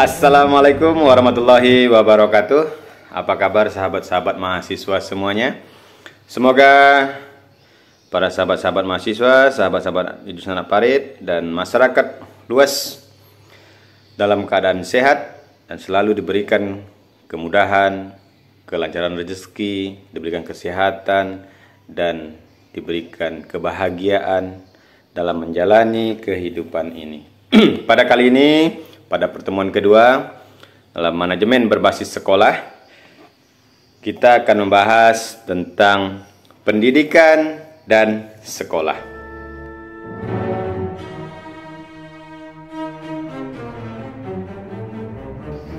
Assalamualaikum warahmatullahi wabarakatuh. Apa kabar sahabat-sahabat mahasiswa semuanya? Semoga para sahabat-sahabat mahasiswa, sahabat-sahabat jurusan Anak Parit, dan masyarakat luas dalam keadaan sehat dan selalu diberikan kemudahan, kelancaran rezeki, diberikan kesehatan, dan diberikan kebahagiaan dalam menjalani kehidupan ini. Pada kali ini, pada pertemuan kedua dalam manajemen berbasis sekolah, kita akan membahas tentang pendidikan dan sekolah.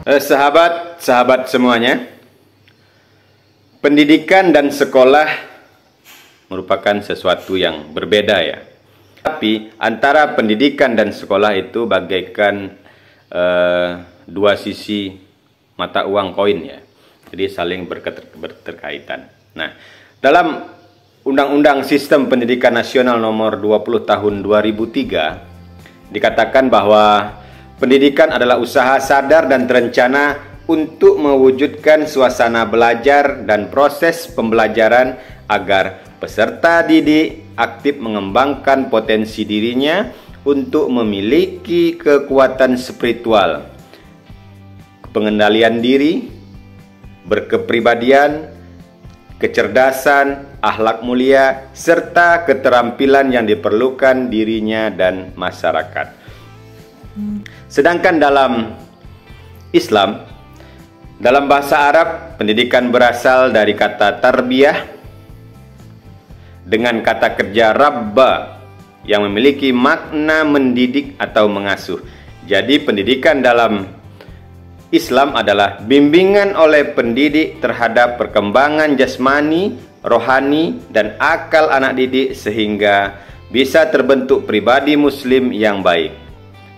Sahabat-sahabat semuanya, pendidikan dan sekolah merupakan sesuatu yang berbeda ya. Tapi antara pendidikan dan sekolah itu bagaikan dua sisi mata uang koin ya. Jadi saling berterkaitan. Nah, dalam Undang-Undang Sistem Pendidikan Nasional Nomor 20 Tahun 2003 dikatakan bahwa pendidikan adalah usaha sadar dan terencana untuk mewujudkan suasana belajar dan proses pembelajaran agar peserta didik aktif mengembangkan potensi dirinya untuk memiliki kekuatan spiritual, pengendalian diri, berkepribadian, kecerdasan, akhlak mulia, serta keterampilan yang diperlukan dirinya dan masyarakat. Sedangkan dalam Islam, dalam bahasa Arab, pendidikan berasal dari kata tarbiyah dengan kata kerja rabba yang memiliki makna mendidik atau mengasuh. Jadi pendidikan dalam Islam adalah bimbingan oleh pendidik terhadap perkembangan jasmani, rohani, dan akal anak didik sehingga bisa terbentuk pribadi muslim yang baik.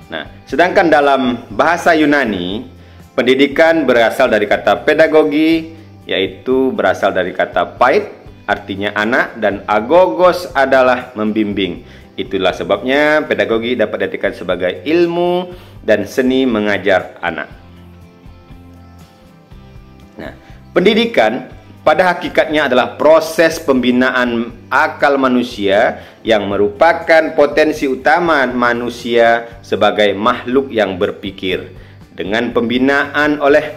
Nah, sedangkan dalam bahasa Yunani, pendidikan berasal dari kata pedagogi, yaitu berasal dari kata pait, artinya anak, dan agogos adalah membimbing. Itulah sebabnya pedagogi dapat diartikan sebagai ilmu dan seni mengajar anak. Nah, pendidikan pada hakikatnya adalah proses pembinaan akal manusia yang merupakan potensi utama manusia sebagai makhluk yang berpikir. Dengan pembinaan oleh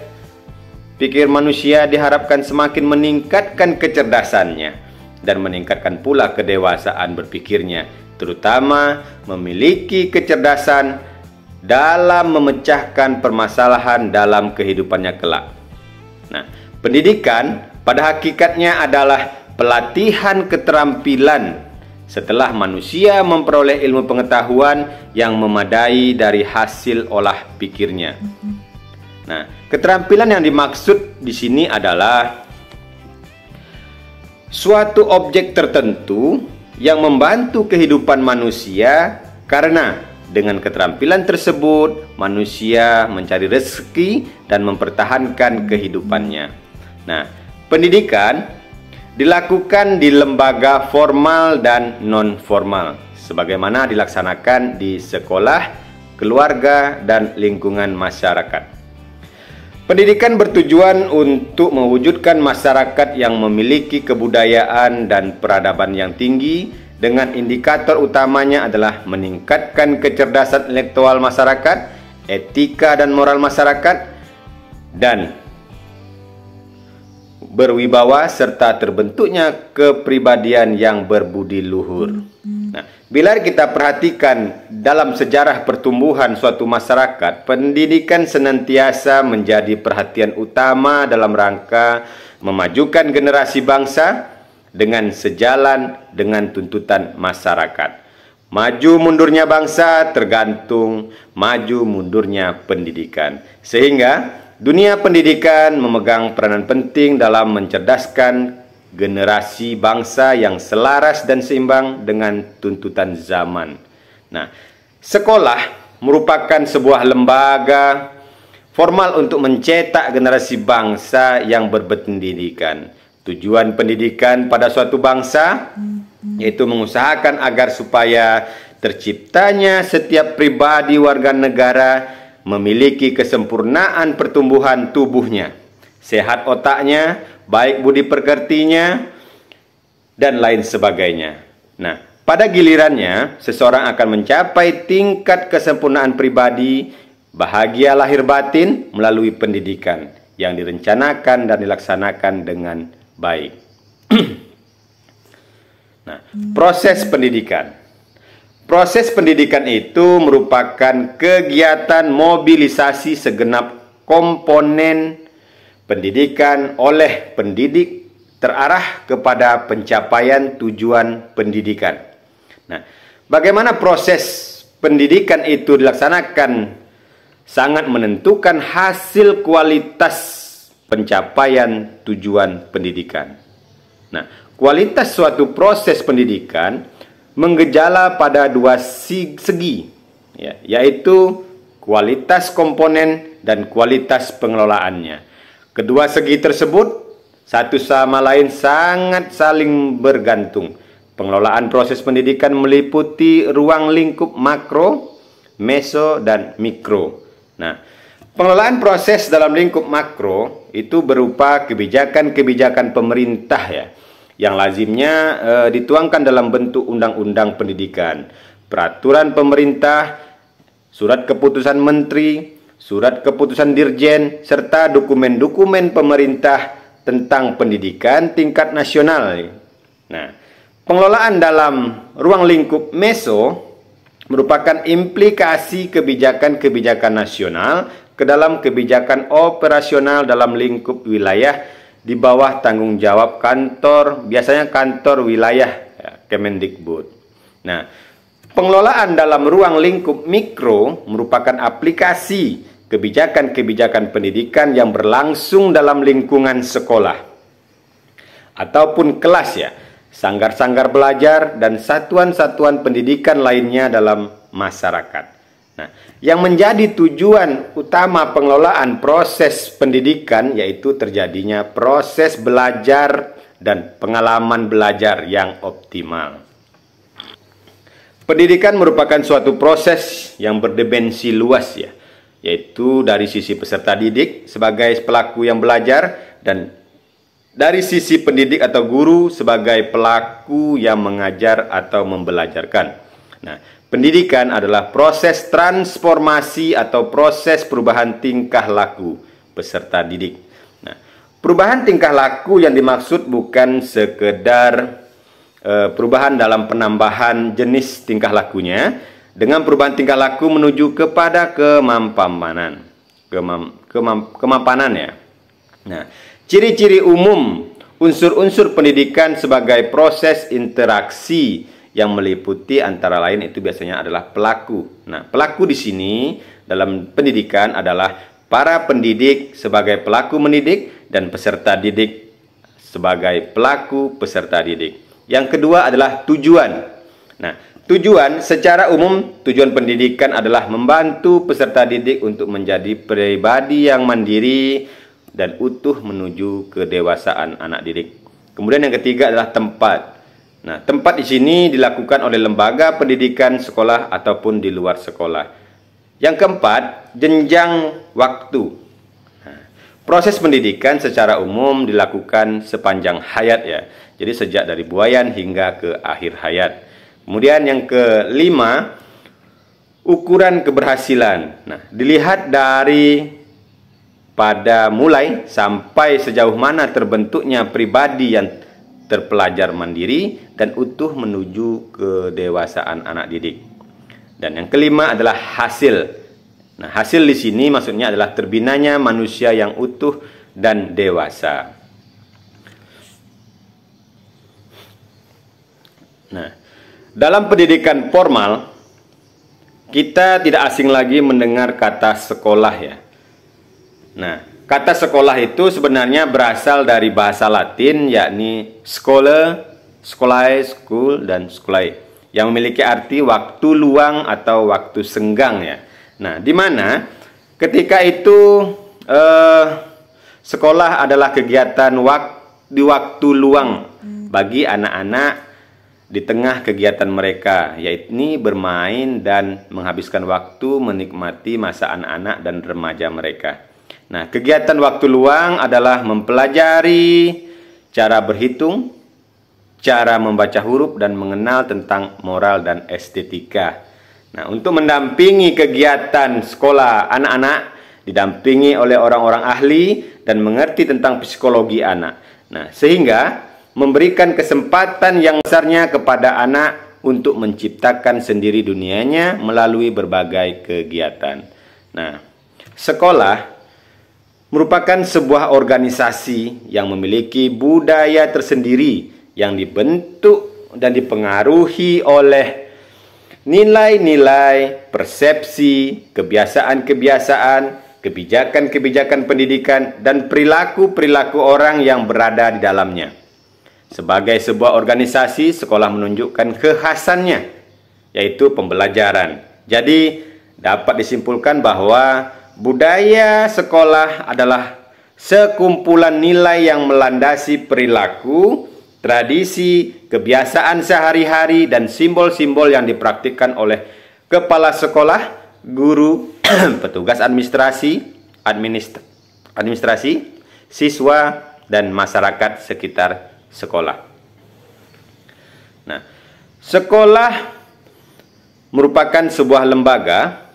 pikir manusia diharapkan semakin meningkatkan kecerdasannya dan meningkatkan pula kedewasaan berpikirnya, terutama memiliki kecerdasan dalam memecahkan permasalahan dalam kehidupannya kelak. Nah, pendidikan pada hakikatnya adalah pelatihan keterampilan setelah manusia memperoleh ilmu pengetahuan yang memadai dari hasil olah pikirnya. Nah, keterampilan yang dimaksud di sini adalah suatu objek tertentu yang membantu kehidupan manusia, karena dengan keterampilan tersebut manusia mencari rezeki dan mempertahankan kehidupannya. Nah, pendidikan dilakukan di lembaga formal dan non formal sebagaimana dilaksanakan di sekolah, keluarga, dan lingkungan masyarakat. Pendidikan bertujuan untuk mewujudkan masyarakat yang memiliki kebudayaan dan peradaban yang tinggi, dengan indikator utamanya adalah meningkatkan kecerdasan intelektual masyarakat, etika dan moral masyarakat, dan berwibawa serta terbentuknya kepribadian yang berbudi luhur. Nah, bila kita perhatikan dalam sejarah pertumbuhan suatu masyarakat, pendidikan senantiasa menjadi perhatian utama dalam rangka memajukan generasi bangsa dengan sejalan dengan tuntutan masyarakat. Maju mundurnya bangsa tergantung maju mundurnya pendidikan. Sehingga dunia pendidikan memegang peranan penting dalam mencerdaskan generasi bangsa yang selaras dan seimbang dengan tuntutan zaman. Nah, sekolah merupakan sebuah lembaga formal untuk mencetak generasi bangsa yang berpendidikan. Tujuan pendidikan pada suatu bangsa yaitu mengusahakan agar supaya terciptanya setiap pribadi warga negara memiliki kesempurnaan pertumbuhan tubuhnya, sehat otaknya, baik budi pekertinya, dan lain sebagainya. Nah, pada gilirannya, seseorang akan mencapai tingkat kesempurnaan pribadi, bahagia lahir batin melalui pendidikan yang direncanakan dan dilaksanakan dengan baik. Nah, proses pendidikan. Proses pendidikan itu merupakan kegiatan mobilisasi segenap komponen pendidikan oleh pendidik terarah kepada pencapaian tujuan pendidikan. Nah, bagaimana proses pendidikan itu dilaksanakan sangat menentukan hasil kualitas pencapaian tujuan pendidikan. Nah, kualitas suatu proses pendidikan menggejala pada dua segi, yaitu kualitas komponen dan kualitas pengelolaannya. Kedua segi tersebut satu sama lain sangat saling bergantung. Pengelolaan proses pendidikan meliputi ruang lingkup makro, meso, dan mikro. Nah, pengelolaan proses dalam lingkup makro itu berupa kebijakan-kebijakan pemerintah yang lazimnya dituangkan dalam bentuk undang-undang pendidikan, peraturan pemerintah, surat keputusan menteri, surat keputusan dirjen, serta dokumen-dokumen pemerintah tentang pendidikan tingkat nasional. Nah, pengelolaan dalam ruang lingkup meso merupakan implikasi kebijakan-kebijakan nasional ke dalam kebijakan operasional dalam lingkup wilayah di bawah tanggung jawab kantor, biasanya kantor wilayah Kemendikbud. Nah, pengelolaan dalam ruang lingkup mikro merupakan aplikasi kebijakan-kebijakan pendidikan yang berlangsung dalam lingkungan sekolah ataupun kelas sanggar-sanggar belajar dan satuan-satuan pendidikan lainnya dalam masyarakat. Nah, yang menjadi tujuan utama pengelolaan proses pendidikan yaitu terjadinya proses belajar dan pengalaman belajar yang optimal. Pendidikan merupakan suatu proses yang berdimensi luas yaitu dari sisi peserta didik sebagai pelaku yang belajar dan dari sisi pendidik atau guru sebagai pelaku yang mengajar atau membelajarkan. Nah, pendidikan adalah proses transformasi atau proses perubahan tingkah laku peserta didik. Nah, perubahan tingkah laku yang dimaksud bukan sekedar perubahan dalam penambahan jenis tingkah lakunya, dengan perubahan tingkah laku menuju kepada kemampanan. Nah, ciri-ciri umum unsur-unsur pendidikan sebagai proses interaksi yang meliputi antara lain itu biasanya adalah pelaku. Nah, pelaku di sini dalam pendidikan adalah para pendidik sebagai pelaku mendidik dan peserta didik sebagai pelaku peserta didik. Yang kedua adalah tujuan. Nah, tujuan secara umum, tujuan pendidikan adalah membantu peserta didik untuk menjadi pribadi yang mandiri dan utuh menuju kedewasaan anak didik. Kemudian yang ketiga adalah tempat. Nah, tempat di sini dilakukan oleh lembaga pendidikan sekolah ataupun di luar sekolah. Yang keempat, jenjang waktu. Nah, proses pendidikan secara umum dilakukan sepanjang hayat Jadi sejak dari buayan hingga ke akhir hayat. Kemudian yang kelima, ukuran keberhasilan. Nah, dilihat dari pada mulai sampai sejauh mana terbentuknya pribadi yang terpelajar mandiri dan utuh menuju kedewasaan anak didik. Dan yang kelima adalah hasil. Nah, hasil di sini maksudnya adalah terbinanya manusia yang utuh dan dewasa. Nah, dalam pendidikan formal kita tidak asing lagi mendengar kata sekolah Nah, kata sekolah itu sebenarnya berasal dari bahasa Latin yakni schola, scolae, school, dan scolae yang memiliki arti waktu luang atau waktu senggang Nah, di mana ketika itu sekolah adalah kegiatan di waktu luang bagi anak-anak di tengah kegiatan mereka, yaitu bermain dan menghabiskan waktu menikmati masa anak-anak dan remaja mereka. Nah, kegiatan waktu luang adalah mempelajari cara berhitung, cara membaca huruf, dan mengenal tentang moral dan estetika. Nah, untuk mendampingi kegiatan sekolah anak-anak, didampingi oleh orang-orang ahli dan mengerti tentang psikologi anak. Nah, sehingga memberikan kesempatan yang besarnya kepada anak untuk menciptakan sendiri dunianya melalui berbagai kegiatan. Nah, sekolah merupakan sebuah organisasi yang memiliki budaya tersendiri yang dibentuk dan dipengaruhi oleh nilai-nilai, persepsi, kebiasaan-kebiasaan, kebijakan-kebijakan pendidikan, dan perilaku-perilaku orang yang berada di dalamnya. Sebagai sebuah organisasi, sekolah menunjukkan kekhasannya, yaitu pembelajaran. Jadi, dapat disimpulkan bahwa budaya sekolah adalah sekumpulan nilai yang melandasi perilaku, tradisi, kebiasaan sehari-hari, dan simbol-simbol yang dipraktikkan oleh kepala sekolah, guru, petugas administrasi, siswa, dan masyarakat sekitar sekolah. Nah, sekolah merupakan sebuah lembaga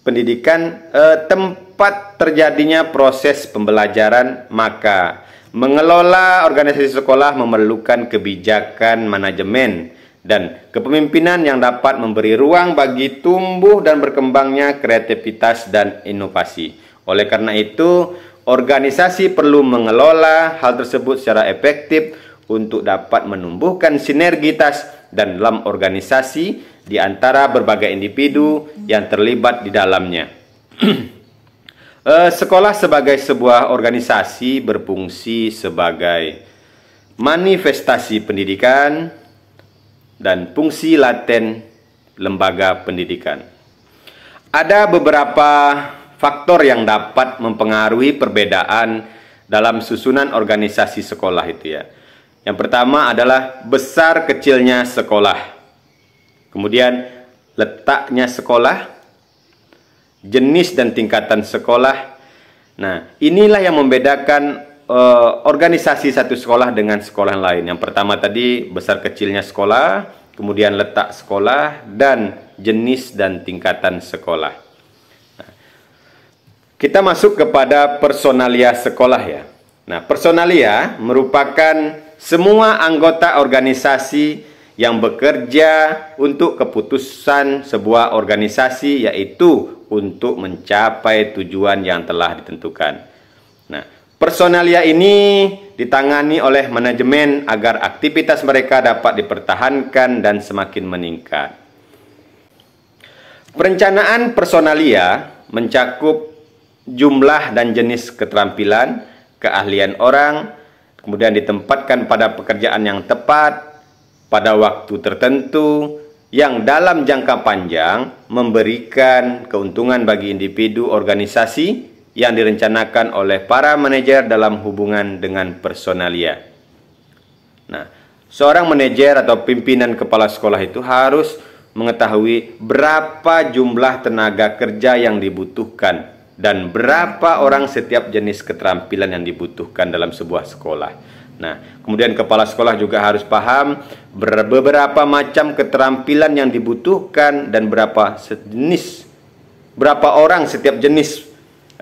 pendidikan tempat terjadinya proses pembelajaran, maka mengelola organisasi sekolah memerlukan kebijakan manajemen dan kepemimpinan yang dapat memberi ruang bagi tumbuh dan berkembangnya kreativitas dan inovasi. Oleh karena itu, organisasi perlu mengelola hal tersebut secara efektif untuk dapat menumbuhkan sinergitas dan dalam organisasi di antara berbagai individu yang terlibat di dalamnya. Sekolah sebagai sebuah organisasi berfungsi sebagai manifestasi pendidikan dan fungsi laten lembaga pendidikan. Ada beberapa faktor yang dapat mempengaruhi perbedaan dalam susunan organisasi sekolah itu ya. Yang pertama adalah besar kecilnya sekolah. Kemudian letaknya sekolah, jenis dan tingkatan sekolah. Nah, inilah yang membedakan organisasi satu sekolah dengan sekolah lain. Yang pertama tadi besar kecilnya sekolah, kemudian letak sekolah, dan jenis dan tingkatan sekolah. Nah, kita masuk kepada personalia sekolah ya. Nah, personalia merupakan semua anggota organisasi yang bekerja untuk keputusan sebuah organisasi, yaitu untuk mencapai tujuan yang telah ditentukan. Nah, personalia ini ditangani oleh manajemen agar aktivitas mereka dapat dipertahankan dan semakin meningkat. Perencanaan personalia mencakup jumlah dan jenis keterampilan, keahlian orang, kemudian ditempatkan pada pekerjaan yang tepat, pada waktu tertentu, yang dalam jangka panjang memberikan keuntungan bagi individu organisasi yang direncanakan oleh para manajer dalam hubungan dengan personalia. Nah, seorang manajer atau pimpinan kepala sekolah itu harus mengetahui berapa jumlah tenaga kerja yang dibutuhkan dan berapa orang setiap jenis keterampilan yang dibutuhkan dalam sebuah sekolah. Nah, kemudian kepala sekolah juga harus paham beberapa macam keterampilan yang dibutuhkan dan berapa orang setiap jenis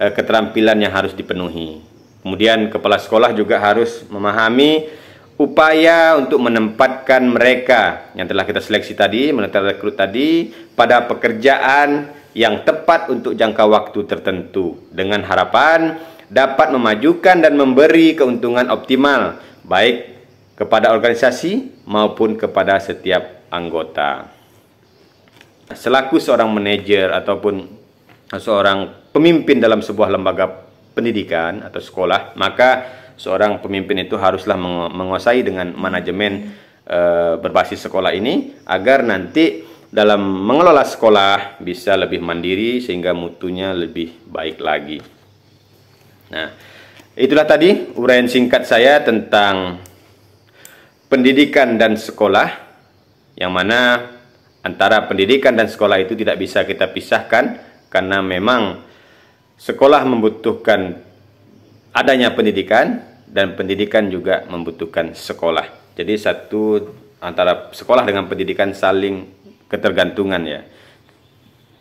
keterampilan yang harus dipenuhi. Kemudian kepala sekolah juga harus memahami upaya untuk menempatkan mereka yang telah kita seleksi tadi, rekrut tadi, pada pekerjaan yang tepat untuk jangka waktu tertentu, dengan harapan dapat memajukan dan memberi keuntungan optimal baik kepada organisasi maupun kepada setiap anggota. Selaku seorang manajer ataupun seorang pemimpin dalam sebuah lembaga pendidikan atau sekolah, maka seorang pemimpin itu haruslah menguasai dengan manajemen berbasis sekolah ini agar nanti dalam mengelola sekolah bisa lebih mandiri sehingga mutunya lebih baik lagi. Nah, itulah tadi uraian singkat saya tentang pendidikan dan sekolah. yang mana antara pendidikan dan sekolah itu tidak bisa kita pisahkan, karena memang sekolah membutuhkan adanya pendidikan dan pendidikan juga membutuhkan sekolah. Jadi antara sekolah dengan pendidikan saling ketergantungan ya.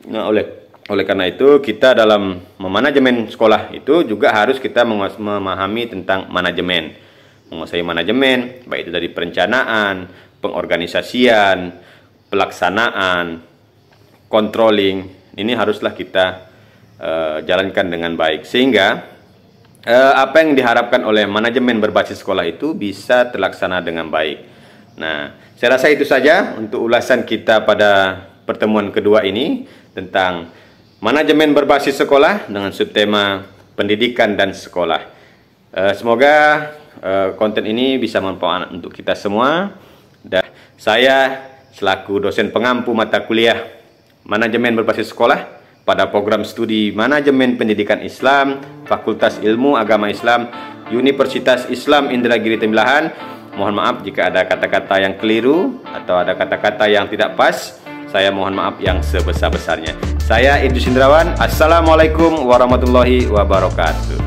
Nah, oleh karena itu kita dalam memanajemen sekolah itu juga harus kita memahami tentang manajemen. Menguasai manajemen, baik itu dari perencanaan, pengorganisasian, pelaksanaan, controlling. Ini haruslah kita jalankan dengan baik, sehingga apa yang diharapkan oleh manajemen berbasis sekolah itu bisa terlaksana dengan baik. Nah, saya rasa itu saja untuk ulasan kita pada pertemuan kedua ini tentang manajemen berbasis sekolah dengan subtema pendidikan dan sekolah. Semoga konten ini bisa bermanfaat untuk kita semua. Dan saya selaku dosen pengampu mata kuliah manajemen berbasis sekolah pada program studi manajemen pendidikan Islam Fakultas Ilmu Agama Islam Universitas Islam Indragiri Tembilahan, mohon maaf jika ada kata-kata yang keliru atau ada kata-kata yang tidak pas. Saya mohon maaf yang sebesar-besarnya. Saya Idrus Indrawan. Assalamualaikum warahmatullahi wabarakatuh.